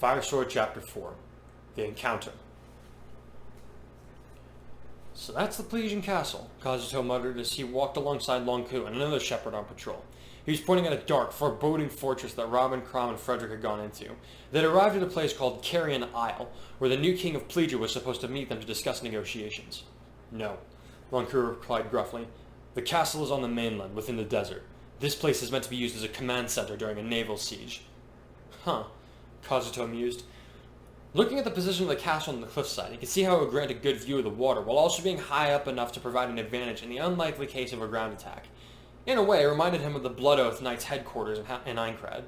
Fire Sword Chapter 4. The Encounter. So that's the Plesian castle, Kazuto muttered as he walked alongside Lonku and another shepherd on patrol. He was pointing at a dark, foreboding fortress that Robin, Crom, and Frederick had gone into. They had arrived at a place called Carrion Isle, where the new king of Plegia was supposed to meet them to discuss negotiations. No, Lonku replied gruffly. The castle is on the mainland, within the desert. This place is meant to be used as a command center during a naval siege. Huh, Kazuto mused. Looking at the position of the castle on the cliffside, he could see how it would grant a good view of the water, while also being high up enough to provide an advantage in the unlikely case of a ground attack. In a way, it reminded him of the Blood Oath Knight's headquarters in Einkrad.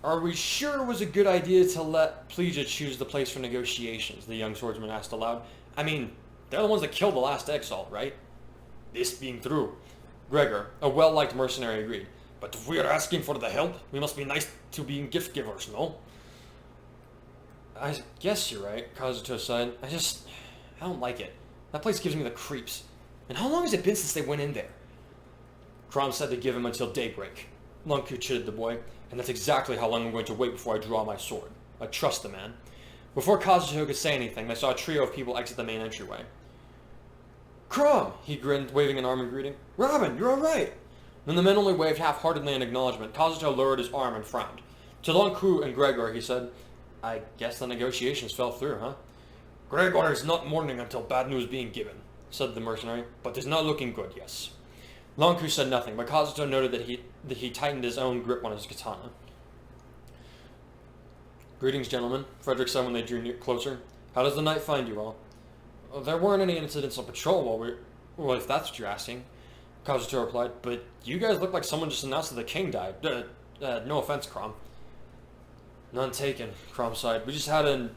Are we sure it was a good idea to let Plegia choose the place for negotiations? The young swordsman asked aloud. I mean, they're the ones that killed the last exalt, right? This being true, Gregor, a well-liked mercenary, agreed. But if we are asking for the help, we must be nice to being gift-givers, no? I guess you're right, Kazuto said. I don't like it. That place gives me the creeps. And how long has it been since they went in there? Crom said to give him until daybreak. Lonku chided the boy, and that's exactly how long I'm going to wait before I draw my sword. I trust the man. Before Kazuto could say anything, they saw a trio of people exit the main entryway. Crom! He grinned, waving an arm in greeting. Robin, you're alright! When the men only waved half-heartedly in acknowledgement, Kazuto lowered his arm and frowned. To Lonku and Gregor, he said, I guess the negotiations fell through, huh? Gregor is not mourning until bad news being given, said the mercenary, but it's not looking good, yes. Lonku said nothing, but Kazuto noted that he tightened his own grip on his katana. Greetings, gentlemen, Frederick said when they drew closer. How does the night find you all? Well, there weren't any incidents on patrol while well, if that's what you're asking, Kazuto replied, but you guys look like someone just announced that the king died. No offense, Crom. None taken, Crom sighed. We just had an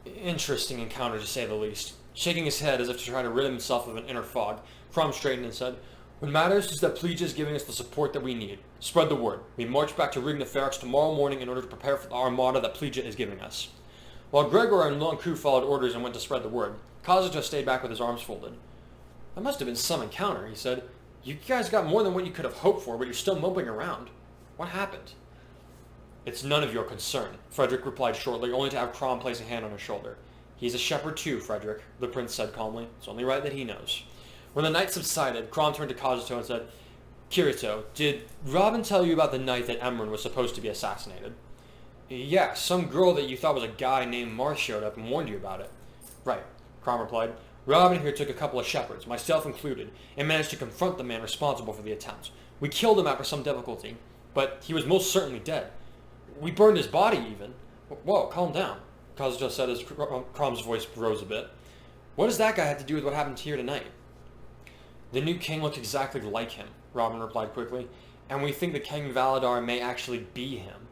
interesting encounter, to say the least. Shaking his head as if to try to rid himself of an inner fog, Crom straightened and said, What matters is that Plegia is giving us the support that we need. Spread the word. We march back to Rignaferrex tomorrow morning in order to prepare for the armada that Plegia is giving us. While Gregor and Lonku followed orders and went to spread the word, Kazuto stayed back with his arms folded. That must have been some encounter, he said. You guys got more than what you could have hoped for, but you're still moping around. What happened? It's none of your concern, Frederick replied shortly, only to have Crom place a hand on his shoulder. He's a shepherd too, Frederick, the prince said calmly. It's only right that he knows. When the night subsided, Crom turned to Kazuto and said, Kirito, did Robin tell you about the night that Emran was supposed to be assassinated? Yeah, some girl that you thought was a guy named Marsh showed up and warned you about it. Right, Crom replied. Robin here took a couple of shepherds, myself included, and managed to confront the man responsible for the attempt. We killed him after some difficulty, but he was most certainly dead. We burned his body, even. Whoa, calm down, Kazuto said as Crom's voice rose a bit. What does that guy have to do with what happened here tonight? The new king looked exactly like him, Robin replied quickly, and we think that King Valadar may actually be him.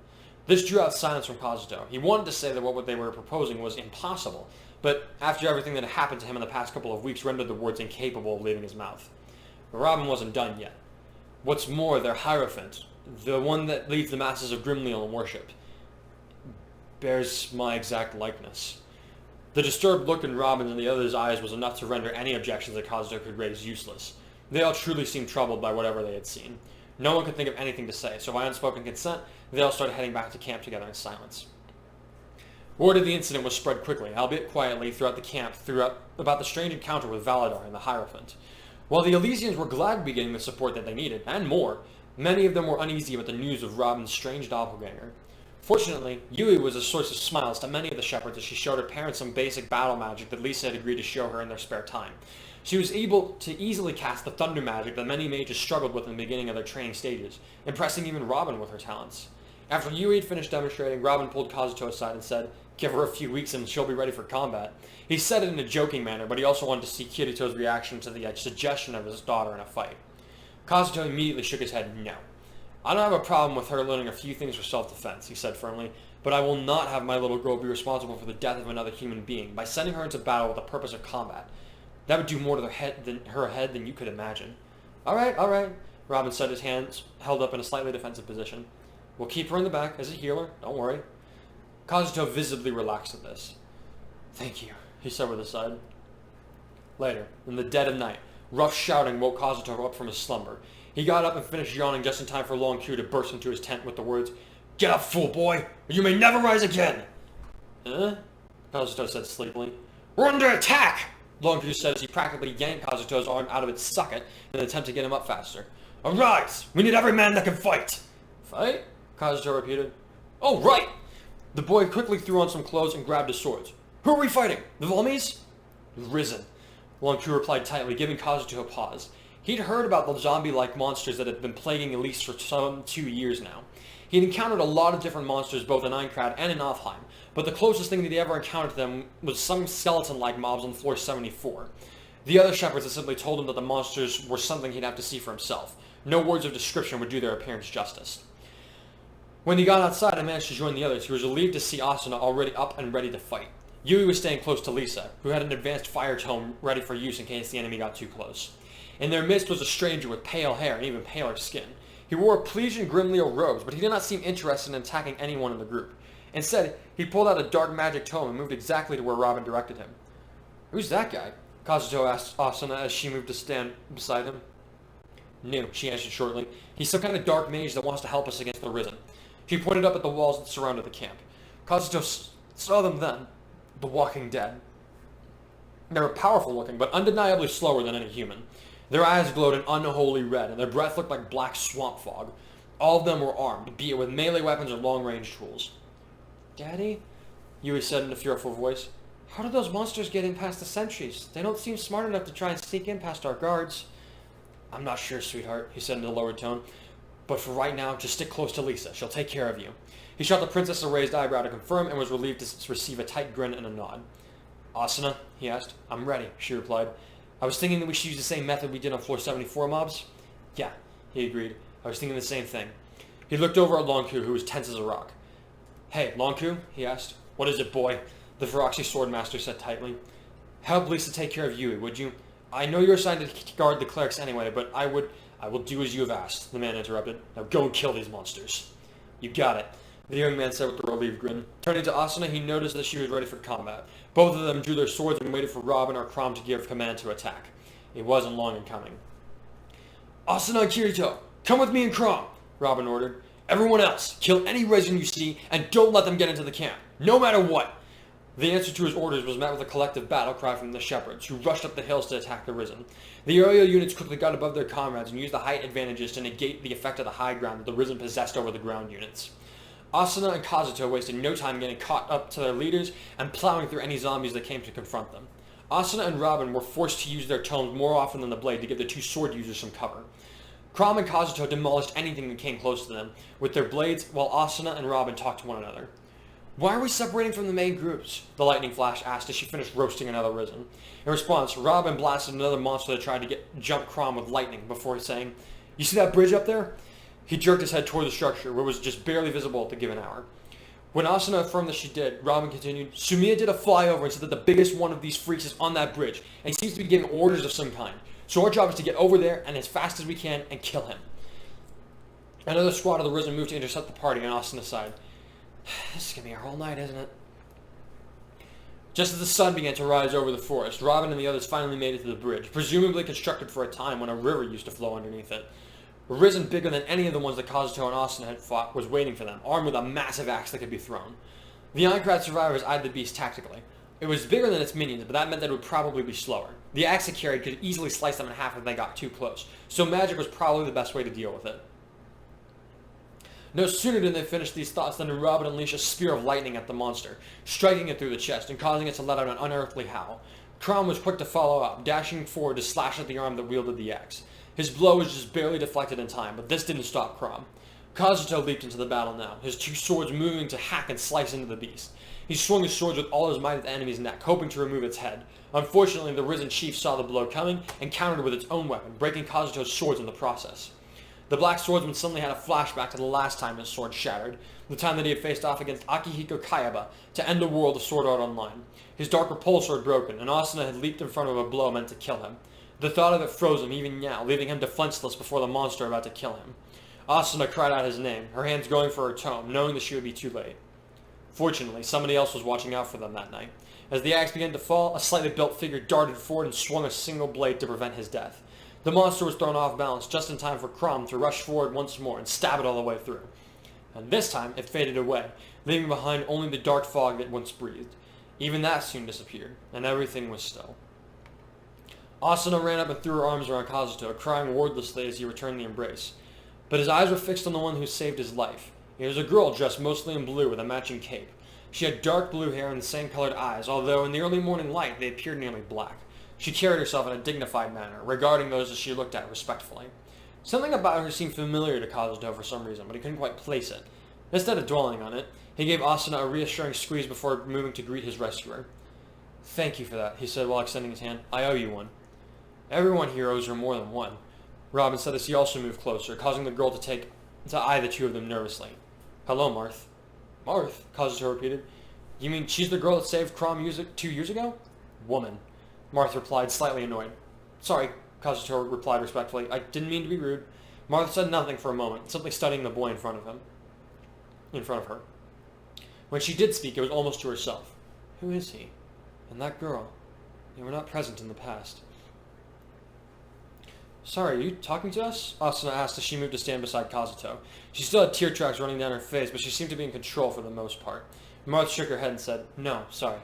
This drew out silence from Kazuto. He wanted to say that what they were proposing was impossible, but after everything that had happened to him in the past couple of weeks rendered the words incapable of leaving his mouth. But Robin wasn't done yet. What's more, their Hierophant, the one that leads the masses of Grimleal in worship, bears my exact likeness. The disturbed look in Robin's and the other's eyes was enough to render any objections that Kazuto could raise useless. They all truly seemed troubled by whatever they had seen. No one could think of anything to say, so by unspoken consent, they all started heading back to camp together in silence. Word of the incident was spread quickly, albeit quietly, throughout the camp, about the strange encounter with Valadar and the Hierophant. While the Elysians were glad to be getting the support that they needed, and more, many of them were uneasy about the news of Robin's strange doppelganger. Fortunately, Yui was a source of smiles to many of the shepherds as she showed her parents some basic battle magic that Lisa had agreed to show her in their spare time. She was able to easily cast the thunder magic that many mages struggled with in the beginning of their training stages, impressing even Robin with her talents. After Yui had finished demonstrating, Robin pulled Kazuto aside and said, Give her a few weeks and she'll be ready for combat. He said it in a joking manner, but he also wanted to see Kirito's reaction to the suggestion of his daughter in a fight. Kazuto immediately shook his head no. I don't have a problem with her learning a few things for self-defense, he said firmly, but I will not have my little girl be responsible for the death of another human being by sending her into battle with the purpose of combat. That would do more to her head than you could imagine. All right, Robin said, his hands held up in a slightly defensive position. We'll keep her in the back as a healer, don't worry. Kazuto visibly relaxed at this. Thank you, he said with a sigh. Later, in the dead of night, rough shouting woke Kazuto up from his slumber. He got up and finished yawning just in time for Lonku to burst into his tent with the words, Get up, fool boy! or you may never rise again. Huh? Kazuto said sleepily. We're under attack! Longku said as he practically yanked Kazuto's arm out of its socket in an attempt to get him up faster. Arise! We need every man that can fight! Fight? Kazuto repeated. Oh, right! The boy quickly threw on some clothes and grabbed his swords. Who are we fighting? The Volmies? Risen. Longku replied tightly, giving Kazuto a pause. He'd heard about the zombie-like monsters that had been plaguing Elise for some 2 years now. He'd encountered a lot of different monsters both in Einkrad and in Alfheim, but the closest thing that he ever encountered to them was some skeleton-like mobs on floor 74. The other shepherds had simply told him that the monsters were something he'd have to see for himself. No words of description would do their appearance justice. When he got outside and managed to join the others, he was relieved to see Asuna already up and ready to fight. Yui was staying close to Lisa, who had an advanced fire tome ready for use in case the enemy got too close. In their midst was a stranger with pale hair and even paler skin. He wore Plesian Grimleal robes, but he did not seem interested in attacking anyone in the group. Instead, he pulled out a dark magic tome and moved exactly to where Robin directed him. Who's that guy? Kazuto asked Asuna as she moved to stand beside him. No, she answered shortly. He's some kind of dark mage that wants to help us against the Risen. She pointed up at the walls that surrounded the camp. Kazuto saw them then. The Walking Dead. They were powerful looking, but undeniably slower than any human. Their eyes glowed an unholy red, and their breath looked like black swamp fog. All of them were armed, be it with melee weapons or long-range tools. Daddy? Yui said in a fearful voice. How did those monsters get in past the sentries? They don't seem smart enough to try and sneak in past our guards. I'm not sure, sweetheart, he said in a lowered tone. But for right now, just stick close to Lisa. She'll take care of you. He shot the princess a raised eyebrow to confirm and was relieved to receive a tight grin and a nod. Asuna? He asked. I'm ready, she replied. I was thinking that we should use the same method we did on floor 74 mobs. Yeah, he agreed. I was thinking the same thing. He looked over at Longku, who was tense as a rock. Hey, Longku, he asked. What is it, boy? The Feroxy Swordmaster said tightly. Help Lisa take care of Yui, would you? I know you're assigned to guard the clerics anyway, but I will do as you have asked, the man interrupted. Now go and kill these monsters. You got it, the young man said with a relieved grin. Turning to Asuna, he noticed that she was ready for combat. Both of them drew their swords and waited for Robin or Crom to give command to attack. It wasn't long in coming. Asuna and Kirito, come with me and Crom, Robin ordered. Everyone else, kill any Risen you see, and don't let them get into the camp, no matter what. The answer to his orders was met with a collective battle cry from the shepherds, who rushed up the hills to attack the Risen. The aerial units quickly got above their comrades and used the height advantages to negate the effect of the high ground that the Risen possessed over the ground units. Asuna and Kazuto wasted no time getting caught up to their leaders and plowing through any zombies that came to confront them. Asuna and Robin were forced to use their tomes more often than the blade to give the two sword users some cover. Crom and Kazuto demolished anything that came close to them with their blades, while Asuna and Robin talked to one another. Why are we separating from the main groups? The Lightning Flash asked as she finished roasting another Risen. In response, Robin blasted another monster that tried to jump Crom with lightning before saying, You see that bridge up there? He jerked his head toward the structure, where it was just barely visible at the given hour. When Asuna affirmed that she did, Robin continued, Sumiya did a flyover and said that the biggest one of these freaks is on that bridge, and he seems to be giving orders of some kind. So our job is to get over there and as fast as we can and kill him. Another squad of the Risen moved to intercept the party on Asuna's side. This is going to be our whole night, isn't it? Just as the sun began to rise over the forest, Robin and the others finally made it to the bridge, presumably constructed for a time when a river used to flow underneath it. A Risen bigger than any of the ones that Kazuto and Asuna had fought was waiting for them, armed with a massive axe that could be thrown. The Einkrad survivors eyed the beast tactically. It was bigger than its minions, but that meant that it would probably be slower. The axe it carried could easily slice them in half if they got too close, so magic was probably the best way to deal with it. No sooner did they finish these thoughts than Robin unleashed a spear of lightning at the monster, striking it through the chest and causing it to let out an unearthly howl. Crom was quick to follow up, dashing forward to slash at the arm that wielded the axe. His blow was just barely deflected in time, but this didn't stop Crom. Kazuto leaped into the battle now, his two swords moving to hack and slice into the beast. He swung his swords with all his might at the enemy's neck, hoping to remove its head. Unfortunately, the Risen chief saw the blow coming and countered with its own weapon, breaking Kazuto's swords in the process. The Black Swordsman suddenly had a flashback to the last time his sword shattered, the time that he had faced off against Akihiko Kayaba to end the world of Sword Art Online. His dark repulsor had broken, and Asuna had leaped in front of a blow meant to kill him. The thought of it froze him even now, leaving him defenseless before the monster about to kill him. Asuna cried out his name, her hands going for her tome, knowing that she would be too late. Fortunately, somebody else was watching out for them that night. As the axe began to fall, a slightly built figure darted forward and swung a single blade to prevent his death. The monster was thrown off balance just in time for Crom to rush forward once more and stab it all the way through. and this time it faded away, leaving behind only the dark fog that once breathed. Even that soon disappeared, and everything was still. Asuna ran up and threw her arms around Kazuto, crying wordlessly as he returned the embrace. But his eyes were fixed on the one who saved his life. It was a girl dressed mostly in blue with a matching cape. She had dark blue hair and the same colored eyes, although in the early morning light they appeared nearly black. She carried herself in a dignified manner, regarding those as she looked at respectfully. Something about her seemed familiar to Kazuto for some reason, but he couldn't quite place it. Instead of dwelling on it, he gave Asuna a reassuring squeeze before moving to greet his rescuer. "Thank you for that," he said while extending his hand. "I owe you one." "Everyone here owes her more than one," Robin said as he also moved closer, causing the girl to eye the two of them nervously. "Hello, Marth." "Marth?" Kazuto repeated. "You mean she's the girl that saved Crom 2 years ago?" "Woman," Marth replied, slightly annoyed. "Sorry," Kazuto replied respectfully. "I didn't mean to be rude." Marth said nothing for a moment, simply studying the boy in front of her. When she did speak, it was almost to herself. "Who is he? And that girl? They were not present in the past." "Sorry, are you talking to us?" Asuna asked as she moved to stand beside Kazuto. She still had tear tracks running down her face, but she seemed to be in control for the most part. Marth shook her head and said, "No, sorry.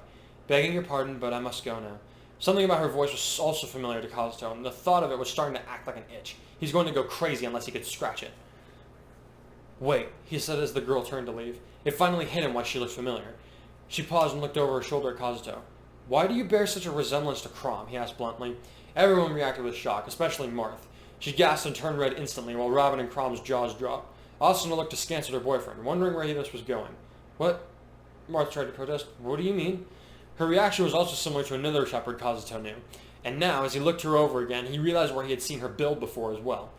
Begging your pardon, but I must go now." Something about her voice was also familiar to Kazuto, and the thought of it was starting to act like an itch. He's going to go crazy unless he could scratch it. "Wait," he said as the girl turned to leave. It finally hit him why she looked familiar. She paused and looked over her shoulder at Kazuto. "Why do you bear such a resemblance to Crom?" he asked bluntly. Everyone reacted with shock, especially Marth. She gasped and turned red instantly, while Robin and Crom's jaws dropped. Asuna looked askance at her boyfriend, wondering where this was going. "What?" Marth tried to protest. "What do you mean?" Her reaction was also similar to another shepherd Kazuto knew, and now, as he looked her over again, he realized where he had seen her build before as well.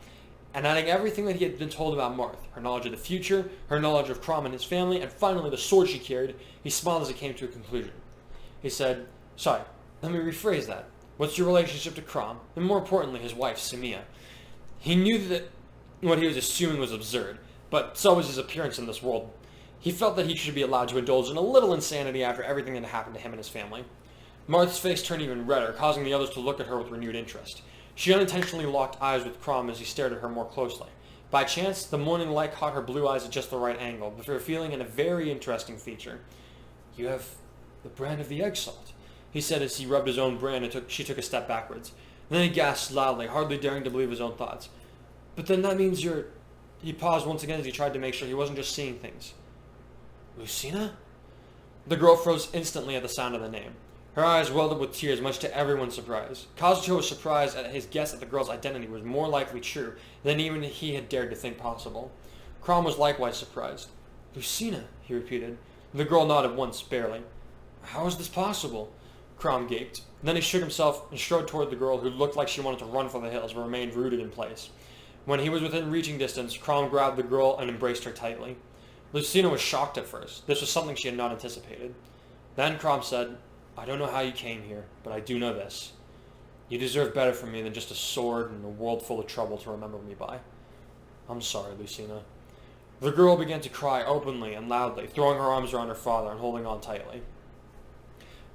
And adding everything that he had been told about Marth, her knowledge of the future, her knowledge of Crom and his family, and finally the sword she carried, he smiled as he came to a conclusion. He said, "Sorry, let me rephrase that. What's your relationship to Crom, and more importantly, his wife, Sumia?" He knew that what he was assuming was absurd, but so was his appearance in this world. He felt that he should be allowed to indulge in a little insanity after everything that had happened to him and his family. Marth's face turned even redder, causing the others to look at her with renewed interest. She unintentionally locked eyes with Crom as he stared at her more closely. By chance, the morning light caught her blue eyes at just the right angle, before revealing in a very interesting feature. "You have the brand of the egg salt," he said as he rubbed his own brand and she took a step backwards. And then he gasped loudly, hardly daring to believe his own thoughts. "But then that means you're..." He paused once again as he tried to make sure he wasn't just seeing things. "Lucina?" The girl froze instantly at the sound of the name. Her eyes welled up with tears, much to everyone's surprise. Kazuto was surprised at his guess that the girl's identity was more likely true than even he had dared to think possible. Crom was likewise surprised. "Lucina," he repeated. The girl nodded once, barely. "How is this possible?" Crom gaped. Then he shook himself and strode toward the girl, who looked like she wanted to run for the hills but remained rooted in place. When he was within reaching distance, Crom grabbed the girl and embraced her tightly. Lucina was shocked at first. This was something she had not anticipated. Then Crom said, "I don't know how you came here, but I do know this. You deserve better from me than just a sword and a world full of trouble to remember me by. I'm sorry, Lucina." The girl began to cry openly and loudly, throwing her arms around her father and holding on tightly.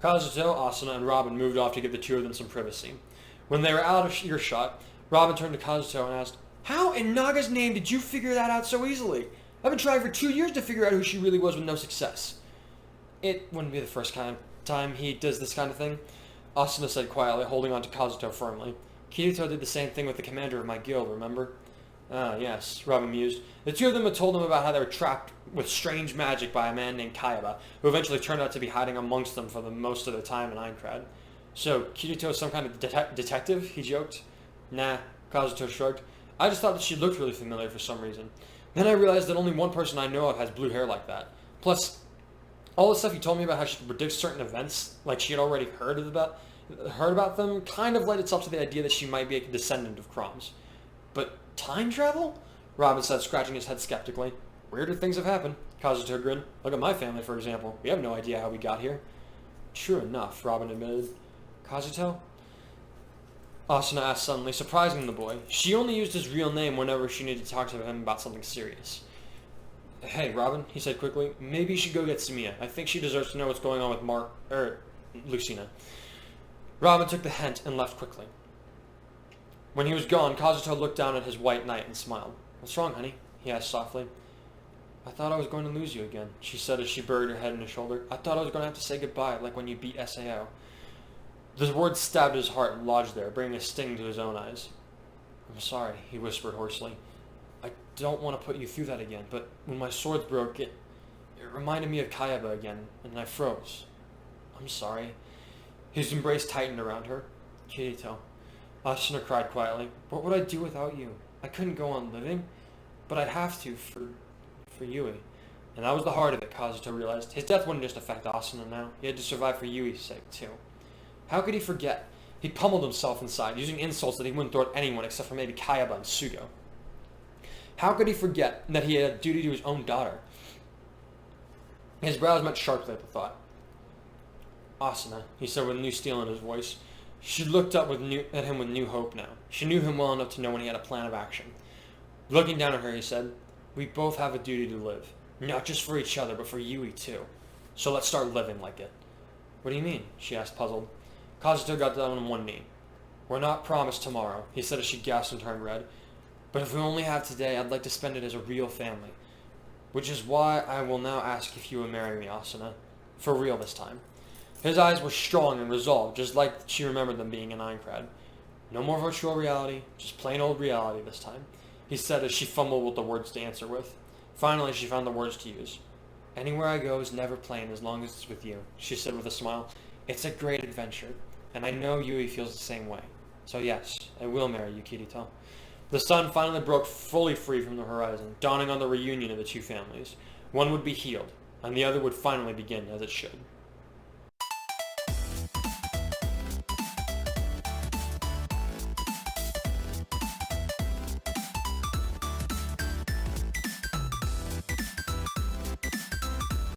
Kazuto, Asuna, and Robin moved off to give the two of them some privacy. When they were out of earshot, Robin turned to Kazuto and asked, "How in Naga's name did you figure that out so easily? I've been trying for 2 years to figure out who she really was with no success." "It wouldn't be the first time he does this kind of thing," Asuna said quietly, holding on to Kazuto firmly. "Kirito did the same thing with the commander of my guild, remember?" "Ah, yes," Robin mused. The two of them had told him about how they were trapped with strange magic by a man named Kayaba, who eventually turned out to be hiding amongst them for the most of their time in Aincrad. "So, Kirito is some kind of detective?" he joked. "Nah," Kazuto shrugged. "I just thought that she looked really familiar for some reason. Then I realized that only one person I know of has blue hair like that. Plus, all the stuff you told me about how she could predict certain events, like she had already heard about them, kind of led itself to the idea that she might be a descendant of Crom's. But time travel?" Robin said, scratching his head skeptically. "Weirder things have happened." Kazuto grinned. "Look at my family, for example. We have no idea how we got here." "True enough," Robin admitted. "Kazuto?" Asuna asked suddenly, surprising the boy. She only used his real name whenever she needed to talk to him about something serious. "Hey, Robin," he said quickly, "maybe you should go get Sumia. I think she deserves to know what's going on with Lucina." Robin took the hint and left quickly. When he was gone, Kazuto looked down at his white knight and smiled. "What's wrong, honey?" he asked softly. I thought I was going to lose you again, she said as she buried her head in his shoulder. I thought I was going to have to say goodbye, like when you beat SAO. The words stabbed his heart and lodged there, bringing a sting to his own eyes. I'm sorry, he whispered hoarsely. I don't want to put you through that again, but when my swords broke, it reminded me of Kayaba again, and I froze. I'm sorry. His embrace tightened around her. Kirito, Asuna cried quietly. What would I do without you? I couldn't go on living, but I'd have to for Yui. And that was the heart of it, Kazuto realized. His death wouldn't just affect Asuna now. He had to survive for Yui's sake, too. How could he forget? He pummeled himself inside, using insults that he wouldn't throw at anyone except for maybe Kayaba and Sugo. How could he forget that he had a duty to his own daughter? His brows met sharply at the thought. Asuna, he said with new steel in his voice. She looked up at him with new hope now. She knew him well enough to know when he had a plan of action. Looking down at her, he said, we both have a duty to live. Not just for each other, but for Yui, too. So let's start living like it. What do you mean? She asked, puzzled. Kazuto got down on one knee. We're not promised tomorrow, he said as she gasped and turned red. But if we only have today, I'd like to spend it as a real family. Which is why I will now ask if you will marry me, Asuna. For real this time. His eyes were strong and resolved, just like she remembered them being in Aincrad. No more virtual reality, just plain old reality this time, he said as she fumbled with the words to answer with. Finally, she found the words to use. Anywhere I go is never plain as long as it's with you, she said with a smile. It's a great adventure, and I know Yui feels the same way. So yes, I will marry you, Kirito. The sun finally broke fully free from the horizon, dawning on the reunion of the two families. One would be healed, and the other would finally begin as it should.